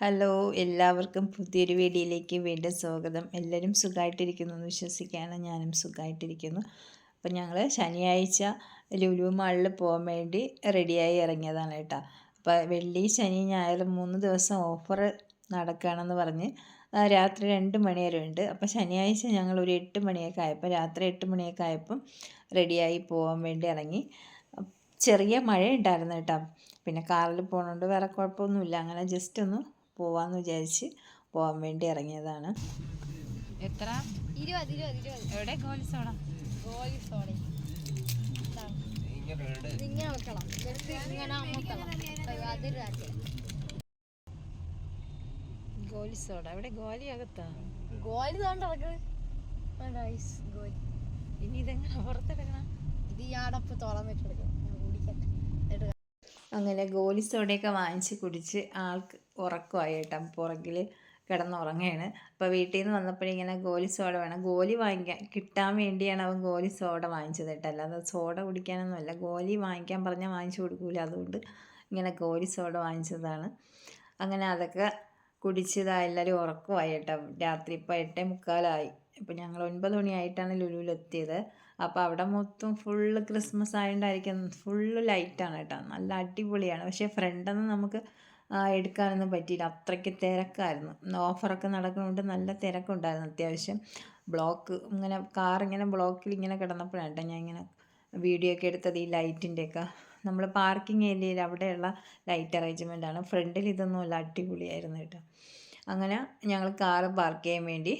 Hello, എല്ലാവർക്കും പുതിയൊരു വീഡിയോയിലേക്ക് വീണ്ടും സ്വാഗതം. എല്ലാവരും സുഖമായിട്ടിരിക്കുന്നു എന്ന് വിശ്വസിക്കുകയാണ്. ഞാനും സുഖമായിട്ടിരിക്കുന്നു. അപ്പം ഞങ്ങൾ ശനിയാഴ്ച ലുലു മാളിൽ പോകാൻ വേണ്ടി റെഡിയായി ഇറങ്ങിയതാണ് കേട്ടോ. അപ്പോൾ വെള്ളി, ശനി, ഞായർ 3 ദിവസം ഓഫർ നടക്കുകയാണെന്ന് പറഞ്ഞ് രാത്രി 2 മണി വരെ ഉണ്ട്. അപ്പോൾ ശനിയാഴ്ച ഞങ്ങൾ ഒരു 8 മണിയൊക്കെ ആയപ്പോൾ രാത്രി 8 മണിയൊക്കെ ആയപ്പം റെഡിയായി പോകാൻ വേണ്ടി ഇറങ്ങി. ചെറിയ മഴ ഉണ്ടായിരുന്നു കേട്ടോ. പിന്നെ കാറിൽ പോകുന്നതുകൊണ്ട് വേറെ കുഴപ്പമൊന്നുമില്ല. അങ്ങനെ ജസ്റ്റ് ഒന്ന് പോവാന്ന് വിചാരിച്ച് പോകാൻ വേണ്ടി ഇറങ്ങിയതാണ്. എത്ര? 20. എവിടെ ഗോലി സോഡ? ഗോലി സോഡ എവിടെ? ഗോലി അകത്താ? ഗോലി ഇനി ഇതെങ്ങനെ പുറത്തെടുക്കണം? ഇത് ഞാടപ്പ് തുറന്നിട്ടെടുക്കണം. അങ്ങനെ ഗോലി സോഡയൊക്കെ വാങ്ങിച്ച് കുടിച്ച് ആൾക്ക് ഉറക്കമായി കേട്ടോ. പുറകിൽ കിടന്നുറങ്ങുകയാണ്. അപ്പോൾ വീട്ടിൽ നിന്ന് വന്നപ്പോഴിങ്ങനെ ഗോലി സോഡ വേണം, ഗോലി വാങ്ങിക്കാൻ കിട്ടാൻ വേണ്ടിയാണ് അവൻ ഗോലി സോഡ വാങ്ങിച്ചത് കേട്ടോ. അല്ലാതെ സോഡ കുടിക്കാനൊന്നുമല്ല, ഗോലി വാങ്ങിക്കാൻ പറഞ്ഞാൽ വാങ്ങിച്ചു കൊടുക്കൂല. അതുകൊണ്ട് ഇങ്ങനെ ഗോലി സോഡ വാങ്ങിച്ചതാണ്. അങ്ങനെ അതൊക്കെ കുടിച്ചതാ എല്ലാവരും ഉറക്കമായി കേട്ടോ. രാത്രി ഇപ്പോൾ 8:45. ഇപ്പോൾ ഞങ്ങൾ 9 മണിയായിട്ടാണ് ലുലുവിലെത്തിയത്. അപ്പോൾ അവിടെ മൊത്തം ഫുള്ള് ക്രിസ്മസ് ആയതുകൊണ്ടായിരിക്കും ഫുള്ള് ലൈറ്റാണ് കേട്ടോ. നല്ല അടിപൊളിയാണ്. പക്ഷേ ഫ്രണ്ടൊന്നും നമുക്ക് എടുക്കാനൊന്നും പറ്റിയില്ല, അത്രയ്ക്ക് തിരക്കായിരുന്നു. ഓഫറൊക്കെ നടക്കുന്നതുകൊണ്ട് നല്ല തിരക്കുണ്ടായിരുന്നു. അത്യാവശ്യം ബ്ലോക്ക് ഇങ്ങനെ കാറിങ്ങനെ ബ്ലോക്കിൽ ഇങ്ങനെ കിടന്നപ്പോഴാണ് കേട്ടോ ഞാൻ ഇങ്ങനെ വീഡിയോ ഒക്കെ എടുത്തത്. ഈ ലൈറ്റിൻ്റെയൊക്കെ നമ്മൾ പാർക്കിംഗ് ഏരിയയിൽ അവിടെയുള്ള ലൈറ്റ് അറേഞ്ച്മെൻറ്റാണ്. ഫ്രണ്ടിൽ ഇതൊന്നുമല്ല, അടിപൊളിയായിരുന്നു കേട്ടോ. അങ്ങനെ ഞങ്ങൾ കാറ് പാർക്ക് ചെയ്യാൻ വേണ്ടി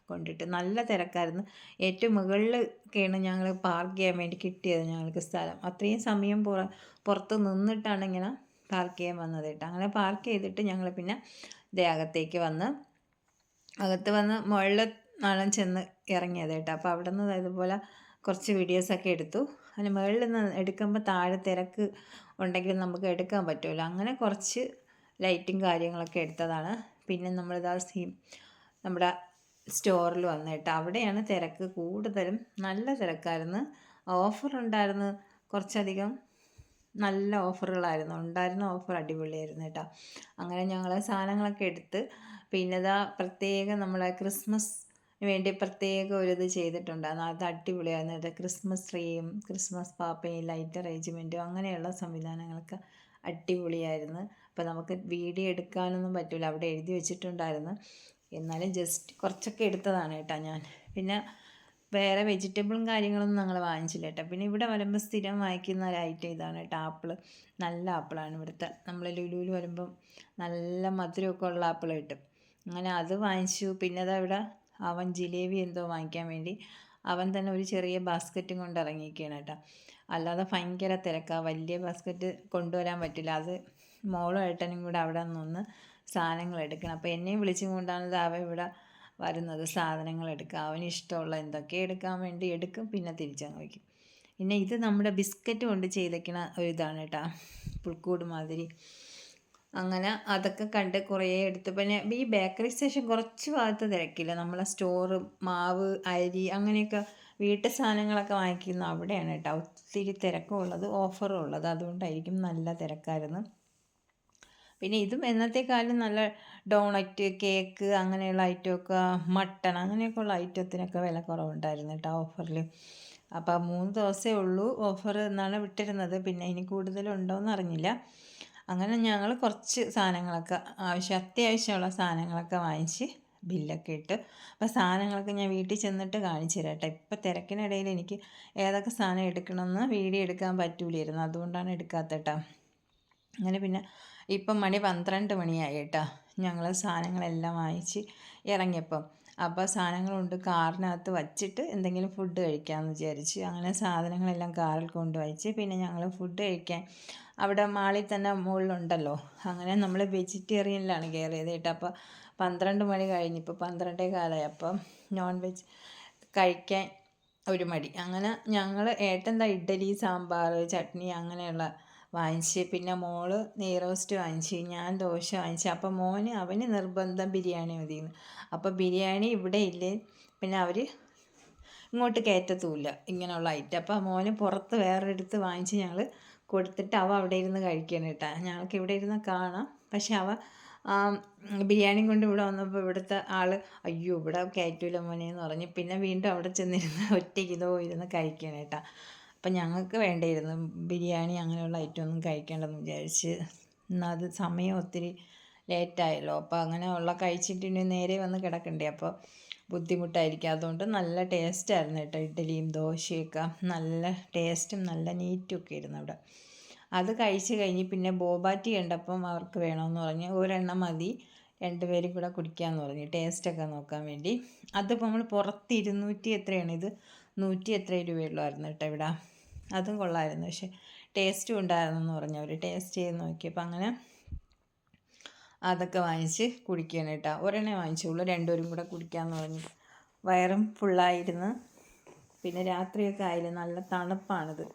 കൊണ്ടിട്ട് നല്ല തിരക്കായിരുന്നു. ഏറ്റവും മുകളിലൊക്കെയാണ് ഞങ്ങൾ പാർക്ക് ചെയ്യാൻ വേണ്ടി കിട്ടിയത് ഞങ്ങൾക്ക് സ്ഥലം. അത്രയും സമയം പുറത്ത് നിന്നിട്ടാണ് ഇങ്ങനെ പാർക്ക് ചെയ്യാൻ വന്നത് കേട്ടോ. അങ്ങനെ പാർക്ക് ചെയ്തിട്ട് ഞങ്ങൾ പിന്നെ അകത്തേക്ക് അകത്ത് വന്ന് മുകളിൽ നാളം ചെന്ന് ഇറങ്ങിയത് കേട്ടോ. അപ്പോൾ അവിടെ നിന്ന് ഇതുപോലെ കുറച്ച് വീഡിയോസൊക്കെ എടുത്തു. അതിന് മുകളിൽ നിന്ന് എടുക്കുമ്പോൾ താഴെ തിരക്ക് ഉണ്ടെങ്കിൽ നമുക്ക് എടുക്കാൻ പറ്റുമല്ലോ. അങ്ങനെ കുറച്ച് ലൈറ്റും കാര്യങ്ങളൊക്കെ എടുത്തതാണ്. പിന്നെ നമ്മളിതാ നമ്മുടെ സ്റ്റോറിൽ വന്നിട്ട് അവിടെയാണ് തിരക്ക് കൂടുതലും. നല്ല തിരക്കായിരുന്നു. ഓഫറുണ്ടായിരുന്നു, കുറച്ചധികം നല്ല ഓഫറുകളായിരുന്നു ഉണ്ടായിരുന്ന. ഓഫർ അടിപൊളിയായിരുന്നു കേട്ടോ. അങ്ങനെ ഞങ്ങൾ സാധനങ്ങളൊക്കെ എടുത്ത് പിന്നെ ഇതാ പ്രത്യേകം നമ്മളെ ക്രിസ്മസ് വേണ്ടി പ്രത്യേകം ഒരിത് ചെയ്തിട്ടുണ്ടായിരുന്നു. അത് അടിപൊളിയായിരുന്നു കേട്ടോ. ക്രിസ്മസ് ട്രീയും ക്രിസ്മസ് പാപ്പയും ലൈറ്റ് അറേഞ്ച്മെൻറ്റും അങ്ങനെയുള്ള സംവിധാനങ്ങളൊക്കെ അടിപൊളിയായിരുന്നു. അപ്പോൾ നമുക്ക് വീഡിയോ എടുക്കാനൊന്നും പറ്റില്ല, അവിടെ എഴുതി വെച്ചിട്ടുണ്ടായിരുന്നു. എന്നാലും ജസ്റ്റ് കുറച്ചൊക്കെ എടുത്തതാണ് കേട്ടോ ഞാൻ. പിന്നെ വേറെ വെജിറ്റബിളും കാര്യങ്ങളൊന്നും ഞങ്ങൾ വാങ്ങിച്ചില്ല കേട്ടോ. പിന്നെ ഇവിടെ വരുമ്പോൾ സ്ഥിരം വാങ്ങിക്കുന്ന ഒരു ഐറ്റം ഇതാണ് കേട്ടോ, ആപ്പിൾ. നല്ല ആപ്പിളാണ് ഇവിടുത്തെ. നമ്മൾ ലുലുവിൽ വരുമ്പം നല്ല മധുരമൊക്കെ ഉള്ള ആപ്പിൾ കിട്ടും. അങ്ങനെ അത് വാങ്ങിച്ചു. പിന്നെ ഇവിടെ അവൻ ജിലേബി എന്തോ വാങ്ങിക്കാൻ വേണ്ടി അവൻ തന്നെ ഒരു ചെറിയ ബാസ്ക്കറ്റും കൊണ്ട് ഇറങ്ങിയിരിക്കുകയാണ് കേട്ടോ. അല്ലാതെ ഭയങ്കര തിരക്കാണ്, വലിയ ബാസ്ക്കറ്റ് കൊണ്ടുവരാൻ പറ്റില്ല. അത് മോളും ഏട്ടനും കൂടെ അവിടെ നിന്ന് സാധനങ്ങൾ എടുക്കണം. അപ്പോൾ എന്നെയും വിളിച്ചും കൊണ്ടാണ് അവൻ ഇവിടെ വരുന്നത് സാധനങ്ങൾ എടുക്കുക. അവന് ഇഷ്ടമുള്ള എന്തൊക്കെ എടുക്കാൻ വേണ്ടി എടുക്കും, പിന്നെ തിരിച്ചങ്ങ് വയ്ക്കും. പിന്നെ ഇത് നമ്മുടെ ബിസ്ക്കറ്റ് കൊണ്ട് ചെയ്തേക്കണ ഒരു ഇതാണ് കേട്ടോ, പുൽക്കൂട് മാതിരി. അങ്ങനെ അതൊക്കെ കണ്ട് കുറേ എടുത്ത്. പിന്നെ ഈ ബേക്കറി സ്റ്റേഷൻ കുറച്ച് ഭാഗത്ത് തിരക്കില്ല. നമ്മളെ സ്റ്റോറ് മാവ്, അരി അങ്ങനെയൊക്കെ വീട്ടു സാധനങ്ങളൊക്കെ വാങ്ങിക്കുന്ന അവിടെയാണ് കേട്ടോ ഒത്തിരി തിരക്കും ഉള്ളത്, ഓഫറും ഉള്ളത്. അതുകൊണ്ടായിരിക്കും നല്ല തിരക്കായിരുന്നു. പിന്നെ ഇതും എന്നത്തേക്കാളും നല്ല ഡോണറ്റ്, കേക്ക് അങ്ങനെയുള്ള ഐറ്റമൊക്കെ, മട്ടൺ അങ്ങനെയൊക്കെയുള്ള ഐറ്റത്തിനൊക്കെ വില കുറവുണ്ടായിരുന്നു കേട്ടോ ഓഫറിൽ. അപ്പോൾ 3 ദിവസമേ ഉള്ളൂ ഓഫർ എന്നാണ് വിട്ടിരുന്നത്. പിന്നെ ഇനി കൂടുതലുണ്ടോയെന്ന് അറിഞ്ഞില്ല. അങ്ങനെ ഞങ്ങൾ കുറച്ച് സാധനങ്ങളൊക്കെ അത്യാവശ്യമുള്ള സാധനങ്ങളൊക്കെ വാങ്ങിച്ച് ബില്ലൊക്കെ ഇട്ട്. അപ്പോൾ സാധനങ്ങളൊക്കെ ഞാൻ വീട്ടിൽ ചെന്നിട്ട് കാണിച്ചു തരാം കേട്ടോ. ഇപ്പോൾ തിരക്കിനിടയിൽ എനിക്ക് ഏതൊക്കെ സാധനം എടുക്കണമെന്ന് വീഡിയോ എടുക്കാൻ പറ്റൂലായിരുന്നു, അതുകൊണ്ടാണ് എടുക്കാത്ത കേട്ടോ. അങ്ങനെ പിന്നെ ഇപ്പം മണി 12 മണിയായി കേട്ടോ. ഞങ്ങൾ സാധനങ്ങളെല്ലാം വാങ്ങിച്ച് ഇറങ്ങിയപ്പം. അപ്പോൾ സാധനങ്ങളുണ്ട് കാറിനകത്ത് വച്ചിട്ട് എന്തെങ്കിലും ഫുഡ് കഴിക്കാമെന്ന് വിചാരിച്ച് അങ്ങനെ സാധനങ്ങളെല്ലാം കാറിൽ കൊണ്ടുവച്ച് പിന്നെ ഞങ്ങൾ ഫുഡ് കഴിക്കാൻ അവിടെ മാളിൽ തന്നെ മുകളിലുണ്ടല്ലോ. അങ്ങനെ നമ്മൾ വെജിറ്റേറിയനിലാണ് കയറിയത് കേട്ടോ. അപ്പോൾ 12 മണി കഴിഞ്ഞ് ഇപ്പോൾ 12:15. അപ്പം നോൺ വെജ് കഴിക്കാൻ ഒരു മടി. അങ്ങനെ ഞങ്ങൾ ഏട്ടൻ ഇഡ്ഡലി, സാമ്പാർ, ചട്നി അങ്ങനെയുള്ള വാങ്ങിച്ച്. പിന്നെ മോള് നെയ് റോസ്റ്റ് വാങ്ങിച്ച്, ഞാൻ ദോശ വാങ്ങിച്ച്. അപ്പം അവന് നിർബന്ധം ബിരിയാണി മതിയെന്ന്. അപ്പോൾ ബിരിയാണി ഇവിടെ ഇല്ലേ, പിന്നെ അവർ ഇങ്ങോട്ട് കയറ്റത്തുമില്ല ഇങ്ങനെയുള്ള ഐറ്റം. അപ്പോൾ മോന് പുറത്ത് വേറൊരിടത്ത് വാങ്ങിച്ച് ഞങ്ങൾ കൊടുത്തിട്ട് അവിടെ ഇരുന്ന് കഴിക്കണം കേട്ടോ. ഞങ്ങൾക്ക് ഇവിടെ ഇരുന്ന് കാണാം, പക്ഷെ ബിരിയാണിയും കൊണ്ട് ഇവിടെ വന്നപ്പോൾ ഇവിടുത്തെ ആൾ അയ്യോ ഇവിടെ കയറ്റൂല മോനെ എന്ന് പറഞ്ഞ് പിന്നെ വീണ്ടും അവിടെ ചെന്നിരുന്ന് ഒറ്റയ്ക്ക് ഇതോ ഇരുന്ന് കഴിക്കണം കേട്ടോ. അപ്പം ഞങ്ങൾക്ക് വേണ്ടിയിരുന്നു ബിരിയാണി അങ്ങനെയുള്ള ഐറ്റം ഒന്നും കഴിക്കേണ്ടെന്ന് വിചാരിച്ച്. എന്നാൽ അത് സമയം ഒത്തിരി ലേറ്റായല്ലോ. അപ്പോൾ അങ്ങനെയുള്ള കഴിച്ചിട്ട് ഇനി നേരെ വന്ന് കിടക്കണ്ടേ, അപ്പോൾ ബുദ്ധിമുട്ടായിരിക്കും. അതുകൊണ്ട് നല്ല ടേസ്റ്റായിരുന്നു കേട്ടോ. ഇഡ്ഡലിയും ദോശയൊക്കെ നല്ല ടേസ്റ്റും നല്ല നീറ്റും ഒക്കെ ഇരുന്നു അവിടെ. അത് കഴിച്ച് കഴിഞ്ഞ് പിന്നെ ബോബാറ്റി കണ്ടപ്പം അവർക്ക് വേണമെന്ന് പറഞ്ഞ് ഒരെണ്ണം മതി, രണ്ടുപേരും കൂടെ കുടിക്കാമെന്ന് പറഞ്ഞ് ടേസ്റ്റൊക്കെ നോക്കാൻ വേണ്ടി. അതിപ്പോൾ നമ്മൾ പുറത്ത് 200 എത്രയാണ്, ഇത് 100 എത്ര രൂപയുള്ളായിരുന്നു കേട്ടോ ഇവിടെ. അതും കൊള്ളാമായിരുന്നു, പക്ഷേ ടേസ്റ്റും ഉണ്ടായിരുന്നു എന്ന് പറഞ്ഞു അവർ. ടേസ്റ്റ് ചെയ്ത് നോക്കിയപ്പോൾ അങ്ങനെ അതൊക്കെ വാങ്ങിച്ച് കുടിക്കുകയാണ് കേട്ടോ. ഒരെണ്ണേ വാങ്ങിച്ചുള്ളൂ, രണ്ടുപേരും കൂടെ കുടിക്കാമെന്ന് പറഞ്ഞു. വയറും ഫുള്ളായിരുന്നു. പിന്നെ രാത്രിയൊക്കെ ആയില്ലേ, നല്ല തണുപ്പാണിത്,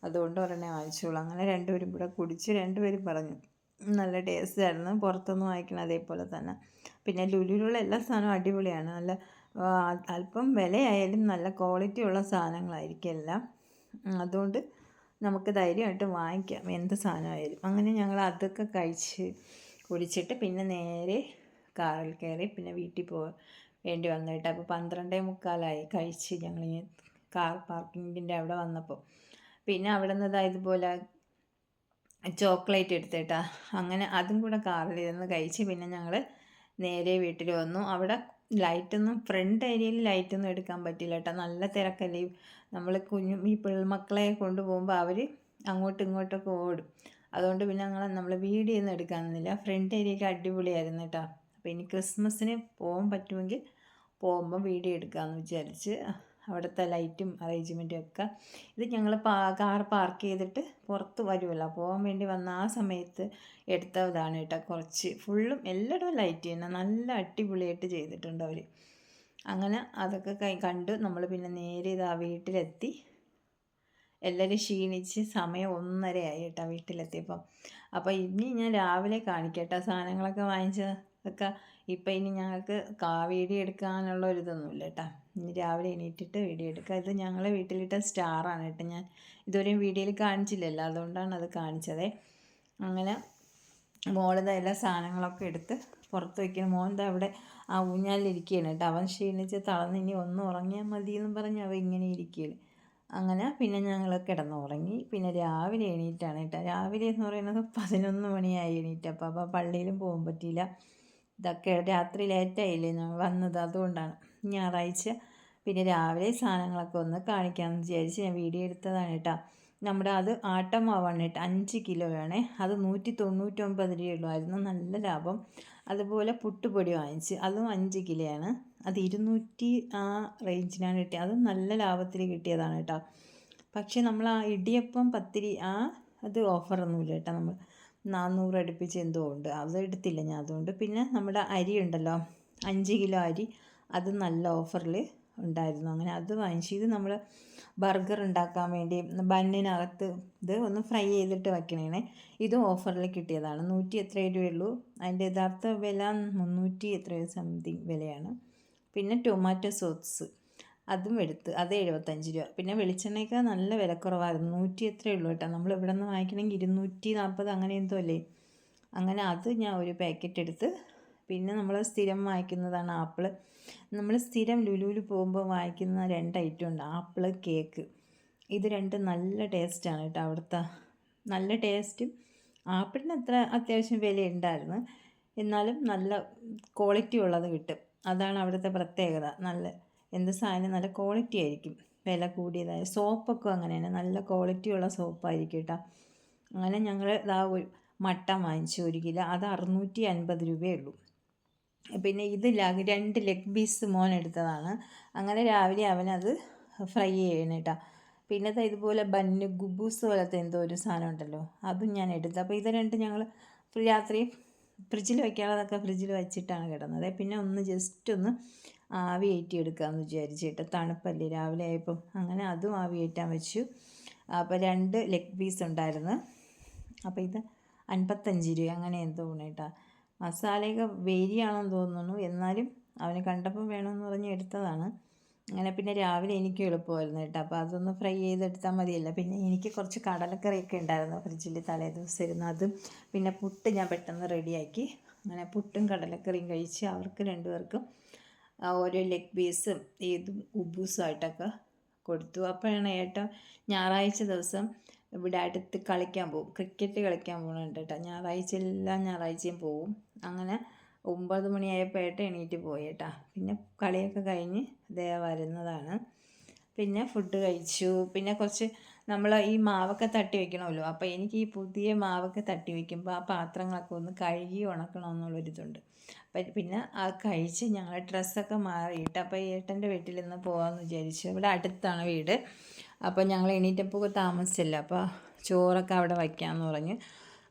അതുകൊണ്ട് ഒരെണ്ണേ വാങ്ങിച്ചുള്ളൂ. അങ്ങനെ രണ്ടുപേരും കൂടെ കുടിച്ച് രണ്ടുപേരും പറഞ്ഞു നല്ല ടേസ്റ്റായിരുന്നു. പുറത്തുനിന്ന് വാങ്ങിക്കണം അതേപോലെ തന്നെ. പിന്നെ ലുലുവിലുള്ള എല്ലാ സാധനവും അടിപൊളിയാണ്. നല്ല അല്പം വിലയായാലും നല്ല ക്വാളിറ്റി ഉള്ള സാധനങ്ങളായിരിക്കും എല്ലാം. അതുകൊണ്ട് നമുക്ക് ധൈര്യമായിട്ട് വാങ്ങിക്കാം എന്ത് സാധനമായാലും. അങ്ങനെ ഞങ്ങൾ അതൊക്കെ കഴിച്ച് കുടിച്ചിട്ട് പിന്നെ നേരെ കാറിൽ കയറി പിന്നെ വീട്ടിൽ പോകാൻ വേണ്ടി വന്നു കേട്ടോ. അപ്പോൾ 12:45 കഴിച്ച് ഞങ്ങളിങ്ങനെ കാർ പാർക്കിങ്ങിൻ്റെ അവിടെ വന്നപ്പോൾ. പിന്നെ അവിടെ നിന്ന് ഇതുപോലെ ചോക്ലേറ്റ് എടുത്തേട്ടാ, അങ്ങനെ അതും കൂടെ കാറിലിരുന്ന് കഴിച്ച് പിന്നെ ഞങ്ങൾ നേരെ വീട്ടിൽ വന്നു. അവിടെ ലൈറ്റൊന്നും ഫ്രണ്ട് ഏരിയയിൽ ലൈറ്റൊന്നും എടുക്കാൻ പറ്റില്ല കേട്ടോ, നല്ല തിരക്കല്ലേ. നമ്മൾ ഈ പിള്ളമക്കളെ കൊണ്ടുപോകുമ്പോൾ അവർ അങ്ങോട്ടും ഇങ്ങോട്ടൊക്കെ ഓടും. അതുകൊണ്ട് പിന്നെ നമ്മൾ വീഡിയോ ഒന്നും എടുക്കാൻ നിന്നില്ല. ഫ്രണ്ട് ഏരിയയിൽ അടിപൊളിയായിരുന്നു കേട്ടോ. അപ്പോൾ ഇനി ക്രിസ്മസിന് പോകാൻ പറ്റുമെങ്കിൽ പോകുമ്പോൾ വീഡിയോ എടുക്കാമെന്ന് വിചാരിച്ച് അവിടുത്തെ ലൈറ്റും അറേഞ്ച്മെൻറ്റും ഒക്കെ. ഇത് ഞങ്ങൾ കാർ പാർക്ക് ചെയ്തിട്ട് പുറത്ത് വരുമല്ലോ, പോകാൻ വേണ്ടി വന്ന ആ സമയത്ത് എടുത്തതാണ് കേട്ടോ. കുറച്ച് ഫുള്ളും എല്ലായിടവും ലൈറ്റ് തന്നെ നല്ല അടിപൊളിയായിട്ട് ചെയ്തിട്ടുണ്ട് അവർ. അങ്ങനെ അതൊക്കെ കണ്ടു നമ്മൾ പിന്നെ നേരെ ഇതാ വീട്ടിലെത്തി. എല്ലാവരും ക്ഷീണിച്ച് സമയം 1:30 ആയി കേട്ടോ വീട്ടിലെത്തിയപ്പം. അപ്പോൾ ഇനി ഞാൻ രാവിലെ കാണിക്കട്ടോ സാധനങ്ങളൊക്കെ വാങ്ങിച്ചതൊക്കെ. ഇപ്പം ഇനി ഞങ്ങൾക്ക് വീഡിയോ എടുക്കാനുള്ള ഒരിതൊന്നുമില്ല കേട്ടോ. ഇനി രാവിലെ എണീറ്റിട്ട് വീഡിയോ എടുക്കുക. ഇത് ഞങ്ങളെ വീട്ടിലിട്ട സ്റ്റാറാണ് കേട്ടോ. ഞാൻ ഇതുവരെയും വീഡിയോയിൽ കാണിച്ചില്ലല്ലോ, അതുകൊണ്ടാണ് അത് കാണിച്ചത്. അങ്ങനെ മോളിത എല്ലാ സാധനങ്ങളൊക്കെ എടുത്ത് പുറത്ത് വയ്ക്കണം. മോൻ്റെ അവിടെ ആ ഊഞ്ഞാലിരിക്കുകയാണ് കേട്ടോ. അവൻ ക്ഷീണിച്ച് തളർന്ന് ഇനി ഒന്ന് ഉറങ്ങിയാൽ മതി എന്നും പറഞ്ഞ് അവൻ ഇങ്ങനെ ഇരിക്കുകയാണ്. അങ്ങനെ പിന്നെ ഞങ്ങൾ കിടന്നുറങ്ങി. പിന്നെ രാവിലെ എണീറ്റാണ് കേട്ടോ. രാവിലെ എന്ന് പറയുന്നത് 11 മണിയായി എണീറ്റപ്പോൾ. അപ്പോൾ പള്ളിയിലും പോകാൻ പറ്റിയില്ല. ഇതൊക്കെ രാത്രി ലേറ്റായില്ലേ ഞങ്ങൾ വന്നത്, അതുകൊണ്ടാണ്. ഞായറാഴ്ച പിന്നെ രാവിലെ സാധനങ്ങളൊക്കെ ഒന്ന് കാണിക്കാമെന്ന് വിചാരിച്ച് ഞാൻ വീഡിയോ എടുത്തതാണ് കേട്ടോ. നമ്മുടെ അത് ആട്ടമാവാണ് കേട്ടോ, 5 കിലോ വേണേ. അത് 199 രൂപയുള്ളായിരുന്നു, നല്ല ലാഭം. അതുപോലെ പുട്ടുപൊടി വാങ്ങിച്ച്, അതും 5 കിലോയാണ്. അത് 200 ആ റേഞ്ചിനാണ് കിട്ടിയത്. അതും നല്ല ലാഭത്തിൽ കിട്ടിയതാണ് കേട്ടോ. പക്ഷേ നമ്മൾ ആ ഇടിയപ്പം പത്തിരി അത് ഓഫറൊന്നുമില്ല കേട്ടോ. നമ്മൾ 400 അടുപ്പിച്ച് എന്തോ ഉണ്ട്, അത് എടുത്തില്ല ഞാൻ അതുകൊണ്ട്. പിന്നെ നമ്മുടെ അരി ഉണ്ടല്ലോ, 5 കിലോ അരി, അത് നല്ല ഓഫറിൽ ഉണ്ടായിരുന്നു. അങ്ങനെ അത് വാങ്ങിച്ചു. ഇത് നമ്മൾ ബർഗർ ഉണ്ടാക്കാൻ വേണ്ടി ബണ്ണിനകത്ത് ഇത് ഒന്ന് ഫ്രൈ ചെയ്തിട്ട് വയ്ക്കണേ. ഇതും ഓഫറിൽ കിട്ടിയതാണ്. 100 എത്രയേ രൂപയുള്ളൂ. അതിൻ്റെ യഥാർത്ഥ വില 300 എത്രയോ സംതിങ് വിലയാണ്. പിന്നെ ടൊമാറ്റോ സോസ് അതും എടുത്ത്, അത് 75 രൂപ. പിന്നെ വെളിച്ചെണ്ണയ്ക്ക് നല്ല വിലക്കുറവായിരുന്നു, 100 എത്രയേ ഉള്ളൂ കേട്ടോ. നമ്മൾ ഇവിടെ നിന്ന് വാങ്ങിക്കണമെങ്കിൽ 240 അങ്ങനെ എന്തോ അല്ലേ. അങ്ങനെ അത് ഞാൻ ഒരു പാക്കറ്റ് എടുത്ത്. പിന്നെ നമ്മൾ സ്ഥിരം വാങ്ങിക്കുന്നതാണ് ആപ്പിൾ. നമ്മൾ സ്ഥിരം ലുലുവിൽ പോകുമ്പോൾ വാങ്ങിക്കുന്ന 2 ഐറ്റം ഉണ്ട്, ആപ്പിൾ, കേക്ക്. ഇത് രണ്ടും നല്ല ടേസ്റ്റാണ് കേട്ടോ. അവിടുത്തെ നല്ല ടേസ്റ്റും. ആപ്പിളിന് അത്യാവശ്യം വില ഉണ്ടായിരുന്നു, എന്നാലും നല്ല ക്വാളിറ്റി ഉള്ളത് കിട്ടും. അതാണ് അവിടുത്തെ പ്രത്യേകത. നല്ല എന്ത് സാധനം നല്ല ക്വാളിറ്റി ആയിരിക്കും, വില കൂടിയതായ. സോപ്പൊക്കെ അങ്ങനെ തന്നെ നല്ല ക്വാളിറ്റിയുള്ള സോപ്പായിരിക്കും കേട്ടോ. അങ്ങനെ ഞങ്ങൾ ഒരു മട്ടൻ വാങ്ങിച്ചു 1 കിലോ, അത് 650 രൂപയേ ഉള്ളൂ. പിന്നെ ഇത് 2 ലെഗ് പീസ് മോൻ എടുത്തതാണ്. അങ്ങനെ രാവിലെ അവനത് ഫ്രൈ ചെയ്യണം കേട്ടോ. പിന്നത്തെ ഇതുപോലെ ബന്ന് ഗുബൂസ് പോലത്തെ എന്തോ ഒരു സാധനം ഉണ്ടല്ലോ, അതും ഞാൻ എടുത്തു. അപ്പോൾ ഇത് രണ്ടും ഞങ്ങൾ രാത്രി ഫ്രിഡ്ജിൽ വയ്ക്കാനുള്ളതൊക്കെ ഫ്രിഡ്ജിൽ വെച്ചിട്ടാണ് കിടന്നത്. പിന്നെ ഒന്ന് ജസ്റ്റ് ഒന്ന് ആവി കയറ്റി എടുക്കാമെന്ന് വിചാരിച്ചിട്ട്, തണുപ്പല്ലേ രാവിലെ ആയപ്പം. അങ്ങനെ അതും ആവി കയറ്റാൻ വെച്ചു. അപ്പോൾ 2 ലെഗ് പീസ് ഉണ്ടായിരുന്നു. അപ്പോൾ ഇത് 55 രൂപ അങ്ങനെ എന്തോ കേട്ടോ. മസാലയൊക്കെ വേരിയാണെന്ന് തോന്നുന്നു, എന്നാലും അവന് കണ്ടപ്പോൾ വേണമെന്ന് പറഞ്ഞ് എടുത്തതാണ്. അങ്ങനെ പിന്നെ രാവിലെ എനിക്ക് എളുപ്പമായിരുന്നു കേട്ടോ. അപ്പോൾ അതൊന്ന് ഫ്രൈ ചെയ്തെടുത്താൽ മതിയല്ലോ. പിന്നെ എനിക്ക് കുറച്ച് കടലക്കറിയൊക്കെ ഉണ്ടായിരുന്നു ഫ്രിഡ്ജിൽ തലേ ദിവസം ഇരുന്ന്, അതും. പിന്നെ പുട്ട് ഞാൻ പെട്ടെന്ന് റെഡിയാക്കി. അങ്ങനെ പുട്ടും കടലക്കറിയും കഴിച്ച് അവർക്ക് രണ്ടുപേർക്കും ഓരോ ലെഗ് പീസും ഇതും ഉബൂസുമായിട്ടൊക്കെ കൊടുത്തു. അപ്പോഴാണ് ഏട്ടൻ ഞായറാഴ്ച ദിവസം ഇവിടെ അടുത്ത് കളിക്കാൻ പോകും, ക്രിക്കറ്റ് കളിക്കാൻ പോകുന്നുണ്ട് കേട്ടോ. എല്ലാ ഞായറാഴ്ചയും പോവും. അങ്ങനെ 9 മണിയായപ്പോൾ ഏട്ടൻ എണീറ്റ് പോയി കേട്ടോ. പിന്നെ കളിയൊക്കെ കഴിഞ്ഞ് വരുന്നതാണ്. പിന്നെ ഫുഡ് കഴിച്ചു. പിന്നെ കുറച്ച് നമ്മൾ ഈ മാവൊക്കെ തട്ടി വയ്ക്കണമല്ലോ. അപ്പോൾ എനിക്ക് ഈ പുതിയ മാവൊക്കെ തട്ടി വയ്ക്കുമ്പോൾ ആ പാത്രങ്ങളൊക്കെ ഒന്ന് കഴുകി ഉണക്കണമെന്നുള്ളൊരിതുണ്ട്. അപ്പം പിന്നെ ആ കഴിച്ച് ഞങ്ങൾ ഡ്രസ്സൊക്കെ മാറിയിട്ട് അപ്പോൾ ഏട്ടൻ്റെ വീട്ടിൽ നിന്ന് പോകാമെന്ന് വിചാരിച്ചു. ഇവിടെ അടുത്താണ് വീട്. അപ്പോൾ ഞങ്ങൾ എണീറ്റപ്പോൾ താമസിച്ചില്ല. അപ്പോൾ ചോറൊക്കെ അവിടെ വയ്ക്കാമെന്ന് പറഞ്ഞ്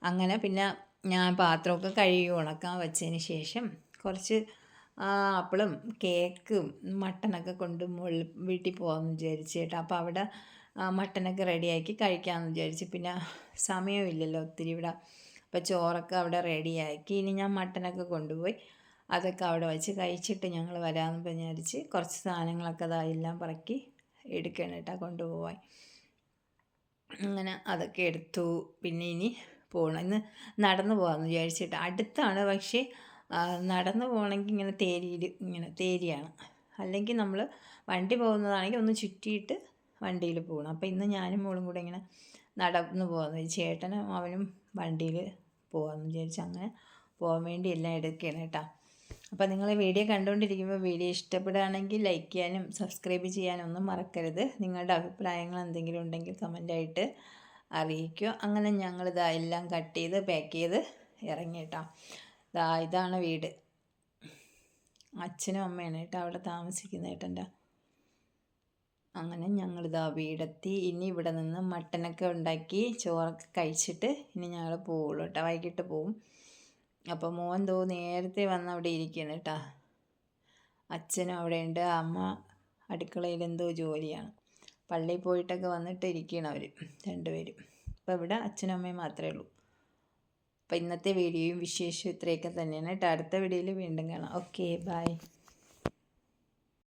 അങ്ങനെ പിന്നെ ഞാൻ പാത്രമൊക്കെ കഴുകി ഉണക്കാൻ വെച്ചതിന് ശേഷം കുറച്ച് ആപ്പിളും കേക്കും മട്ടനൊക്കെ കൊണ്ട് വീട്ടിൽ പോകാമെന്ന് വിചാരിച്ചു കേട്ടോ. അപ്പോൾ അവിടെ മട്ടനൊക്കെ റെഡിയാക്കി കഴിക്കാമെന്ന് വിചാരിച്ചു. പിന്നെ സമയമില്ലല്ലോ ഒത്തിരി ഇവിടെ. അപ്പോൾ ചോറൊക്കെ അവിടെ റെഡിയാക്കി. ഇനി ഞാൻ മട്ടനൊക്കെ കൊണ്ടുപോയി അതൊക്കെ അവിടെ വെച്ച് കഴിച്ചിട്ട് ഞങ്ങൾ വരാമെന്ന് വിചാരിച്ച് കുറച്ച് സാധനങ്ങളൊക്കെ എല്ലാം പറക്കി എടുക്കണം കേട്ടോ കൊണ്ടുപോകാൻ. അങ്ങനെ അതൊക്കെ എടുത്തു. പിന്നെ ഇനി പോകണം. ഇന്ന് നടന്നു പോകാമെന്ന് വിചാരിച്ചിട്ട്. അടുത്താണ്, പക്ഷേ നടന്നു പോകണമെങ്കിൽ ഇങ്ങനെ തേരിയാണ്. അല്ലെങ്കിൽ നമ്മൾ വണ്ടി പോകുന്നതാണെങ്കിൽ ഒന്ന് ചുറ്റിയിട്ട് വണ്ടിയിൽ പോകണം. അപ്പോൾ ഇന്ന് ഞാനും മോളും കൂടെ ഇങ്ങനെ നടന്നു പോകാമെന്ന് വിചാരിച്ചു. ചേട്ടനും അവനും വണ്ടിയിൽ പോകാമെന്ന് വിചാരിച്ചു. അങ്ങനെ പോകാൻ വേണ്ടി എല്ലാം എടുക്കുകയാണ് കേട്ടോ. അപ്പോൾ നിങ്ങൾ വീഡിയോ കണ്ടുകൊണ്ടിരിക്കുമ്പോൾ വീഡിയോ ഇഷ്ടപ്പെടുകയാണെങ്കിൽ ലൈക്ക് ചെയ്യാനും സബ്സ്ക്രൈബ് ചെയ്യാനും ഒന്നും മറക്കരുത്. നിങ്ങളുടെ അഭിപ്രായങ്ങൾ എന്തെങ്കിലും ഉണ്ടെങ്കിൽ കമൻ്റായിട്ട് അറിയിക്കുക. അങ്ങനെ ഞങ്ങളിതാ എല്ലാം കട്ട് ചെയ്ത് പാക്ക് ചെയ്ത് ഇറങ്ങി കേട്ടോ. ഇതാണ് വീട്. അച്ഛനും അമ്മയാണ് കേട്ടോ അവിടെ താമസിക്കുന്ന ഏട്ടൻ്റെ. അങ്ങനെ ഞങ്ങളിതാ വീടെത്തി. ഇനി ഇവിടെ നിന്ന് മട്ടനൊക്കെ ഉണ്ടാക്കി ചോറൊക്കെ കഴിച്ചിട്ട് ഇനി ഞങ്ങൾ പോവുള്ളൂ കേട്ടോ. വൈകിട്ട് പോവും. അപ്പോൾ മോൻ നേരത്തെ വന്ന് അവിടെ ഇരിക്കുകയാണ് കേട്ടോ. അച്ഛനും അവിടെയുണ്ട്. അമ്മ അടുക്കളയിൽ എന്തോ ജോലിയാണ്. പള്ളിയിൽ പോയിട്ടൊക്കെ വന്നിട്ട് ഇരിക്കുകയാണ് അവർ രണ്ടുപേരും. അപ്പോൾ ഇവിടെ അച്ഛനും അമ്മയും മാത്രമേ ഉള്ളൂ. അപ്പോൾ ഇന്നത്തെ വീഡിയോയും വിശേഷവും ഇത്രയൊക്കെ തന്നെയാണ് കേട്ടോ. അടുത്ത വീഡിയോയിൽ വീണ്ടും കാണാം. Okay, by.